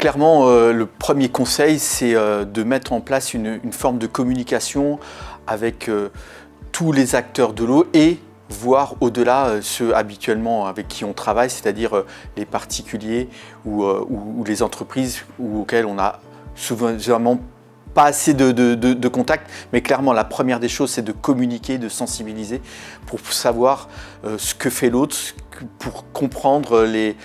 clairement, le premier conseil, c'est de mettre en place une forme de communication avec tous les acteurs de l'eau et voire au-delà ceux habituellement avec qui on travaille, c'est-à-dire les particuliers ou les entreprises auxquelles on a suffisamment pas assez de contact, mais clairement la première des choses c'est de communiquer, de sensibiliser pour savoir ce que fait l'autre, pour comprendre les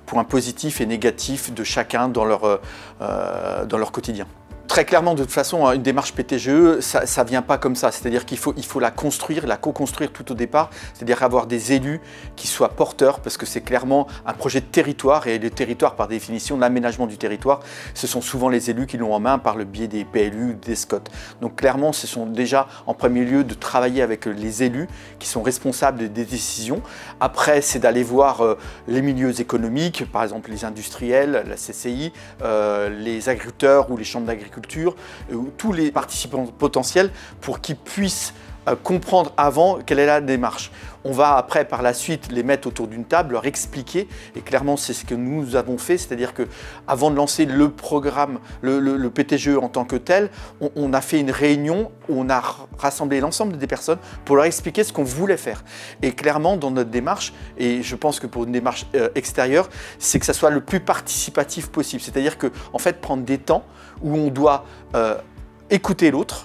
points positifs et négatifs de chacun dans leur quotidien. Très clairement, de toute façon, une démarche PTGE, ça ne vient pas comme ça. C'est-à-dire qu'il faut la construire, la co-construire tout au départ. C'est-à-dire avoir des élus qui soient porteurs, parce que c'est clairement un projet de territoire. Et le territoire, par définition, l'aménagement du territoire, ce sont souvent les élus qui l'ont en main par le biais des PLU, des SCOT. Donc clairement, ce sont déjà en premier lieu de travailler avec les élus qui sont responsables des décisions. Après, c'est d'aller voir les milieux économiques, par exemple les industriels, la CCI, les agriculteurs ou les chambres d'agriculture, tous les participants potentiels pour qu'ils puissent comprendre avant quelle est la démarche. On va après par la suite les mettre autour d'une table, leur expliquer et clairement c'est ce que nous avons fait, c'est-à-dire que avant de lancer le programme, le PTGE en tant que tel, on a fait une réunion où on a rassemblé l'ensemble des personnes pour leur expliquer ce qu'on voulait faire. Et clairement dans notre démarche, et je pense que pour une démarche extérieure, c'est que ça soit le plus participatif possible, c'est-à-dire que en fait prendre des temps où on doit écouter l'autre,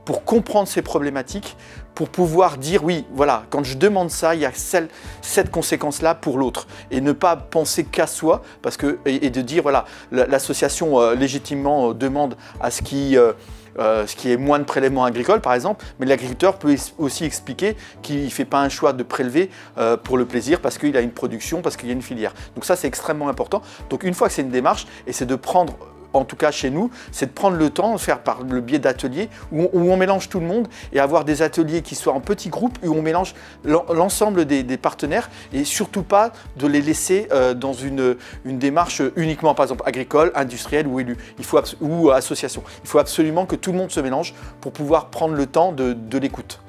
pour comprendre ces problématiques, pour pouvoir dire oui, voilà, quand je demande ça, il y a cette conséquence-là pour l'autre. Et ne pas penser qu'à soi, et de dire, voilà, l'association légitimement demande à ce qui est moins de prélèvements agricoles, par exemple, mais l'agriculteur peut aussi expliquer qu'il ne fait pas un choix de prélever pour le plaisir, parce qu'il a une production, parce qu'il y a une filière. Donc ça, c'est extrêmement important. Donc une fois que c'est une démarche, et c'est de prendre en tout cas chez nous, c'est de prendre le temps de faire par le biais d'ateliers où on mélange tout le monde et avoir des ateliers qui soient en petits groupes où on mélange l'ensemble des partenaires et surtout pas de les laisser dans une démarche uniquement par exemple agricole, industrielle ou élue ou association. Il faut absolument que tout le monde se mélange pour pouvoir prendre le temps de l'écoute.